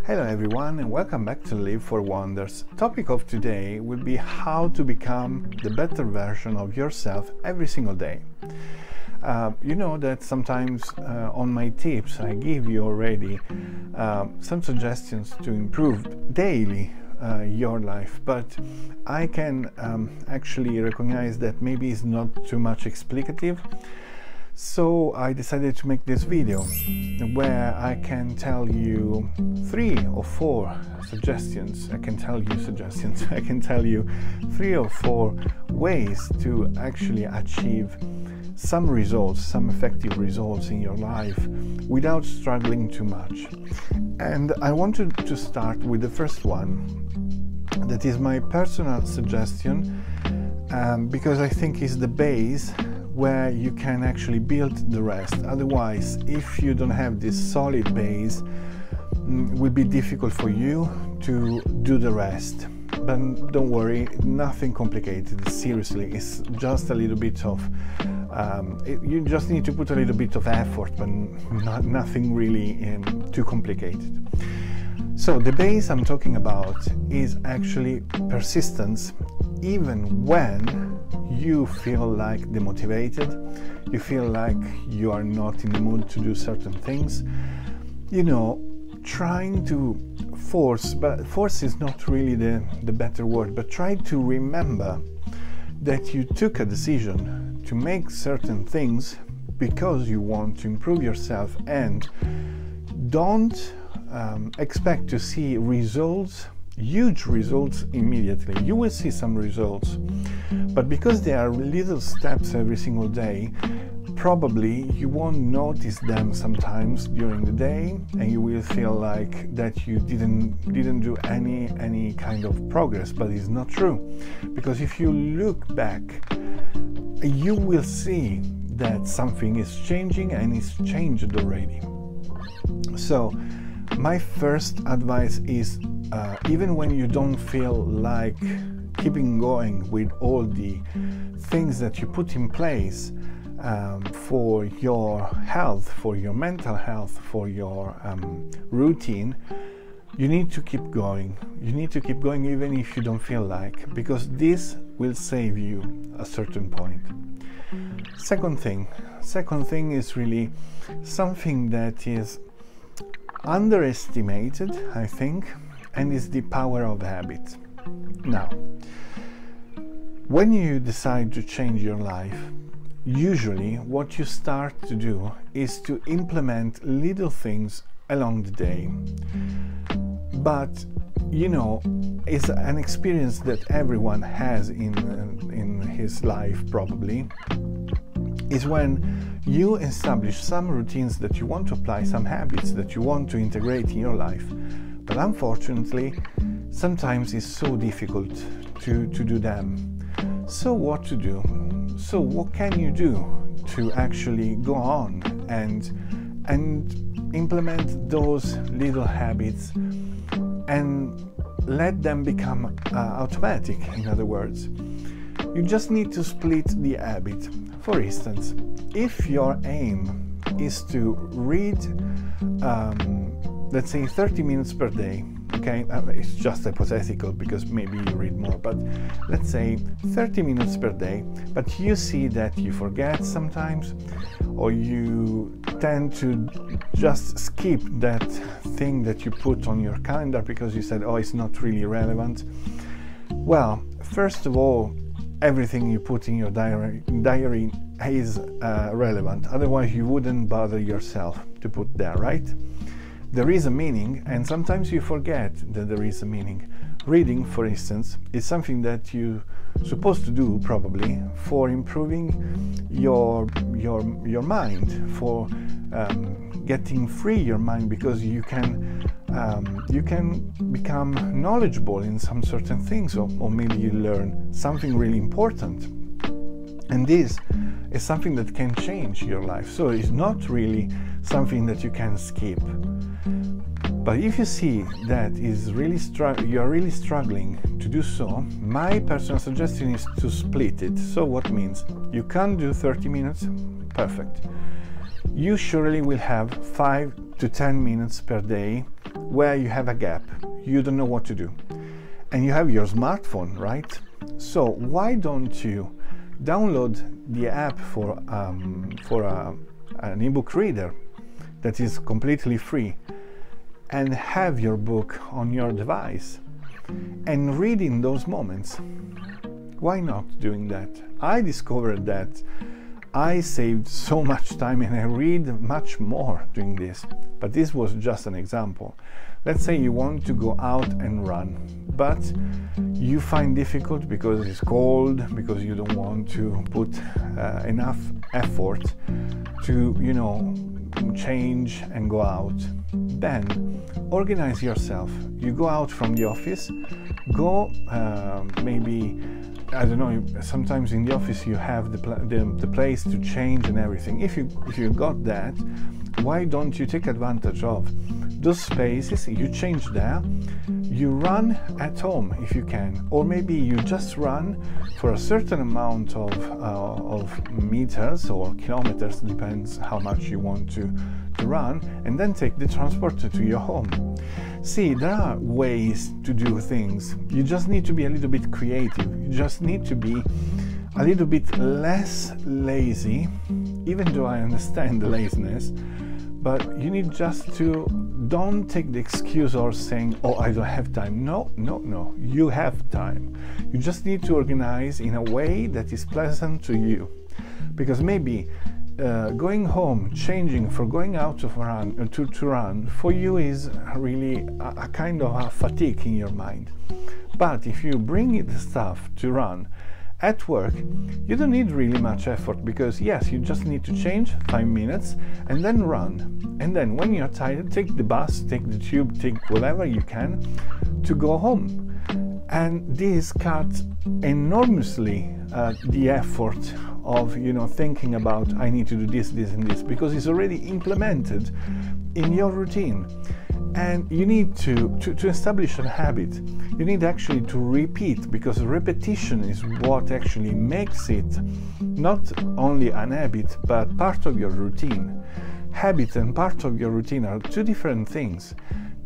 Hello everyone and welcome back to Live for Wonders. Topic of today will be how to become the better version of yourself every single day. You know that sometimes on my tips I give you already some suggestions to improve daily your life, but I can actually recognize that maybe it's not too much explicative. So I decided to make this video where I can tell you 3 or 4 suggestions. I can tell you 3 or 4 ways to actually achieve some results, some effective results in your life without struggling too much. And I wanted to start with the first one. That is my personal suggestion because I think it's the base where you can actually build the rest. Otherwise, if you don't have this solid base, it will be difficult for you to do the rest. But don't worry, nothing complicated, seriously. It's just a little bit of you just need to put a little bit of effort, but nothing really too complicated. So the base I'm talking about is actually persistence, even when you feel like demotivated, you feel like you are not in the mood to do certain things. You know, trying to force, but force is not really the better word, but try to remember that you took a decision to make certain things because you want to improve yourself, and don't expect to see results, huge results immediately. You will see some results, but because there are little steps every single day, probably you won't notice them sometimes during the day, and you will feel like that you didn't do any kind of progress. But it's not true, because if you look back, you will see that something is changing, and it's changed already. So my first advice is, even when you don't feel like keeping going with all the things that you put in place for your health, for your mental health, for your routine, you need to keep going. You need to keep going even if you don't feel like, because this will save you a certain point. Second thing is really something that is underestimated, I think, and is the power of habit. Now, when you decide to change your life, usually what you start to do is to implement little things along the day. But you know, it's an experience that everyone has in his life probably, is when you establish some routines that you want to apply, some habits that you want to integrate in your life. But unfortunately, sometimes it's so difficult to do them. So what to do? So what can you do to actually go on and implement those little habits and let them become automatic? In other words, you just need to split the habit. For instance, if your aim is to read, let's say 30 minutes per day, okay, it's just hypothetical because maybe you read more, but let's say 30 minutes per day, but you see that you forget sometimes, or you tend to just skip that thing that you put on your calendar because you said, oh, it's not really relevant. Well, first of all, everything you put in your diary is relevant, otherwise you wouldn't bother yourself to put there, right? There is a meaning, and sometimes you forget that there is a meaning. Reading, for instance, is something that you're supposed to do probably for improving your mind, for getting free your mind, because you can become knowledgeable in some certain things, or maybe you learn something really important, and this is something that can change your life. So it's not really something that you can skip. But if you see that you are really struggling to do so, my personal suggestion is to split it. So what means? You can't do 30 minutes? Perfect. You surely will have 5 to 10 minutes per day where you have a gap, you don't know what to do, and you have your smartphone, right? So why don't you download the app for an ebook reader that is completely free, and have your book on your device and read in those moments? Why not doing that? I discovered that I saved so much time and I read much more doing this. But this was just an example. Let's say you want to go out and run, but you find difficult because it's cold, because you don't want to put enough effort to, change and go out. Then organize yourself. You go out from the office, go maybe, I don't know, sometimes in the office you have the place to change and everything. If you got that, why don't you take advantage of those spaces? You change there, you run at home if you can, or maybe you just run for a certain amount of meters or kilometers, depends how much you want to run, and then take the transport to your home. See, there are ways to do things. You just need to be a little bit creative. You just need to be a little bit less lazy, even though I understand the laziness, but you need just to don't take the excuse or saying, oh, I don't have time. No, you have time. You just need to organize in a way that is pleasant to you, because maybe going home, changing for going out to run, for you is really a kind of a fatigue in your mind. But if you bring the stuff to run at work, you don't need really much effort, because yes, you just need to change 5 minutes and then run. And then when you're tired, take the bus, take the tube, take whatever you can to go home. And this cuts enormously the effort of thinking about I need to do this, and this, because it's already implemented in your routine. And you need to establish a habit. You need actually to repeat, because repetition is what actually makes it not only an habit but part of your routine. Habit and part of your routine are two different things.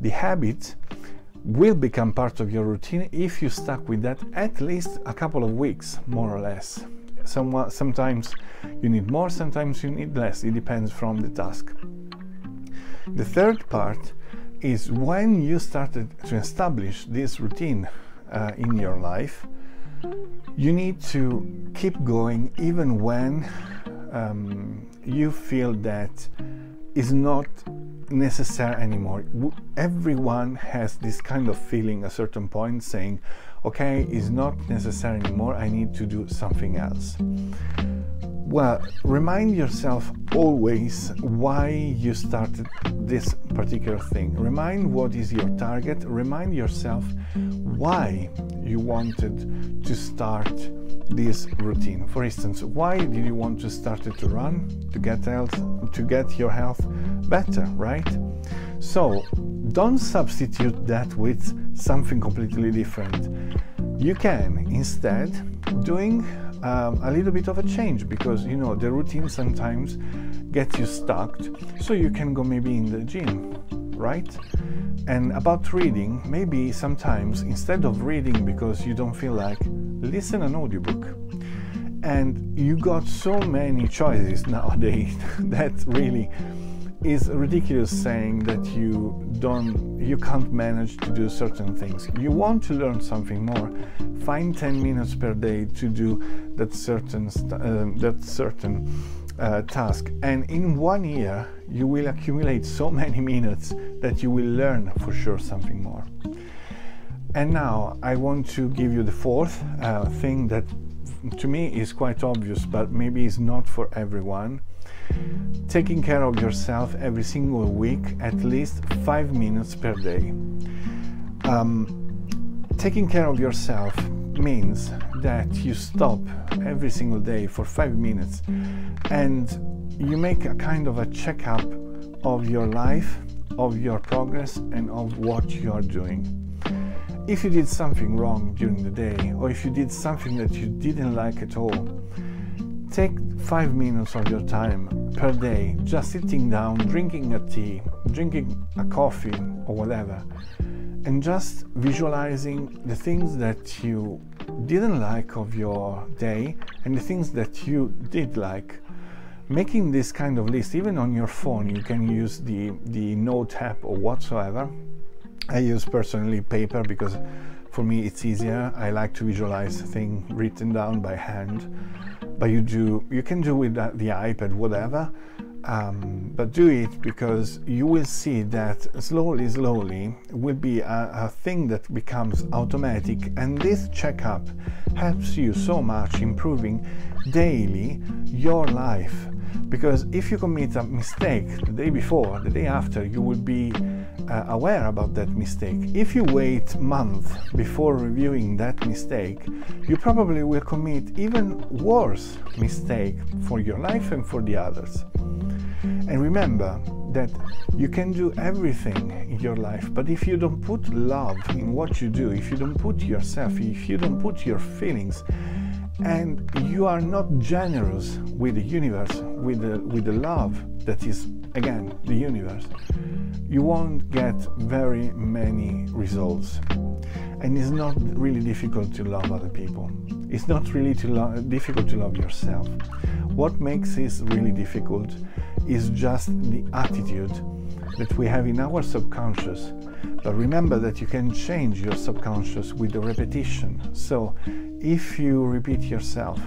The habit will become part of your routine if you stuck with that at least a couple of weeks, more or less. Sometimes you need more, sometimes you need less. It depends from the task. The third part is when you started to establish this routine in your life, you need to keep going even when you feel that is not necessary anymore. Everyone has this kind of feeling at a certain point, saying, okay, it's not necessary anymore, I need to do something else. Well, remind yourself always why you started this particular thing. Remind what is your target. Remind yourself why you wanted to start this routine. For instance, why did you want to start it to run? To get your health better, right? So don't substitute that with something completely different. You can instead doing a little bit of a change, because the routine sometimes gets you stuck, so you can go maybe in the gym, right? And about reading, maybe sometimes instead of reading because you don't feel like, listen an audiobook. And you got so many choices nowadays that really is ridiculous, saying that you can't manage to do certain things. You want to learn something more, find 10 minutes per day to do that certain task, and in 1 year you will accumulate so many minutes that you will learn for sure something more. And now I want to give you the fourth thing that to me is quite obvious, but maybe is not for everyone. Taking care of yourself every single week, at least 5 minutes per day. Taking care of yourself means that you stop every single day for 5 minutes and you make a kind of a checkup of your life, of your progress, and of what you are doing. If you did something wrong during the day, or if you did something that you didn't like at all, take 5 minutes of your time per day just sitting down, drinking a tea, drinking a coffee or whatever, and just visualizing the things that you didn't like of your day and the things that you did like. Making this kind of list, even on your phone, you can use the note app or whatsoever. I use personally paper because for me it's easier. I like to visualize things written down by hand, but you can do with the iPad, whatever, but do it, because you will see that slowly will be a thing that becomes automatic, and this checkup helps you so much improving daily your life. Because if you commit a mistake the day before, the day after, you will be aware about that mistake. If you wait months before reviewing that mistake, you probably will commit even worse mistake for your life and for the others. And remember that you can do everything in your life, but if you don't put love in what you do, if you don't put yourself, if you don't put your feelings, and you are not generous with the universe, with the love that is, again, the universe, you won't get very many results. And it's not really difficult to love other people. It's not really difficult to love yourself. What makes it really difficult is just the attitude that we have in our subconscious. But remember that you can change your subconscious with the repetition. So if you repeat yourself,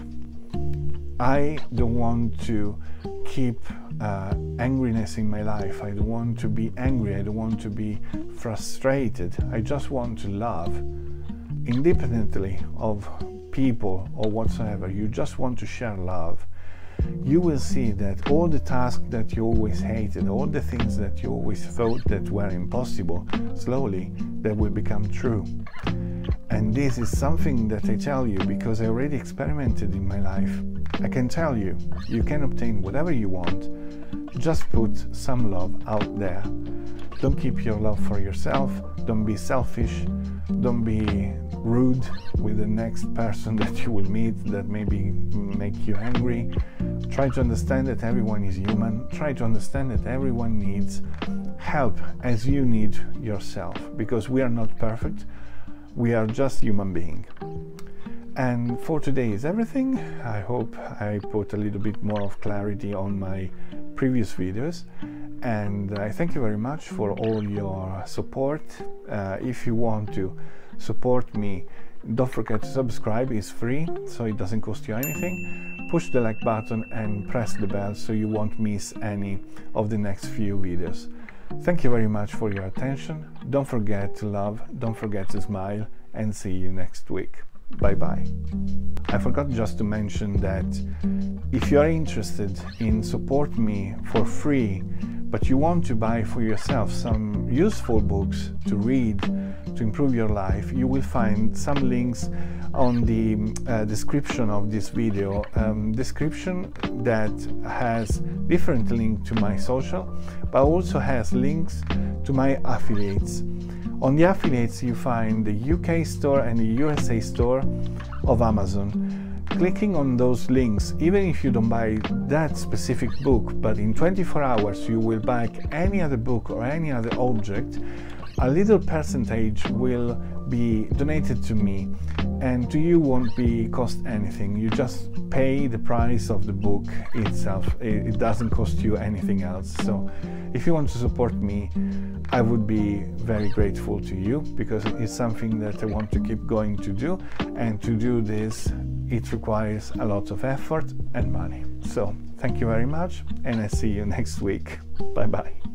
I don't want to keep angriness in my life, I don't want to be angry, I don't want to be frustrated, I just want to love, independently of people or whatsoever, you just want to share love, you will see that all the tasks that you always hated, all the things that you always thought that were impossible, slowly they will become true. And this is something that I tell you because I already experimented in my life. I can tell you, you can obtain whatever you want. Just put some love out there. Don't keep your love for yourself. Don't be selfish. Don't be rude with the next person that you will meet that maybe make you angry. Try to understand that everyone is human. Try to understand that everyone needs help as you need yourself, because we are not perfect. We are just human beings. And for today is everything. I hope I put a little bit more of clarity on my previous videos, and I thank you very much for all your support. If you want to support me, don't forget to subscribe. It's free, so it doesn't cost you anything. Push the like button and press the bell so you won't miss any of the next few videos. Thank you very much for your attention. Don't forget to love, don't forget to smile, and see you next week. Bye bye. I forgot just to mention that if you are interested in support me for free, but you want to buy for yourself some useful books to read to improve your life, you will find some links on the description of this video, description that has different link to my social, but also has links to my affiliates. On the affiliates you find the UK store and the USA store of Amazon. Clicking on those links, even if you don't buy that specific book, but in 24 hours you will buy any other book or any other object, a little percentage will be donated to me, and to you won't be cost anything. You just pay the price of the book itself. It doesn't cost you anything else. So if you want to support me, I would be very grateful to you, because it's something that I want to keep going to do, and to do this it requires a lot of effort and money. So thank you very much, and I see you next week. Bye bye.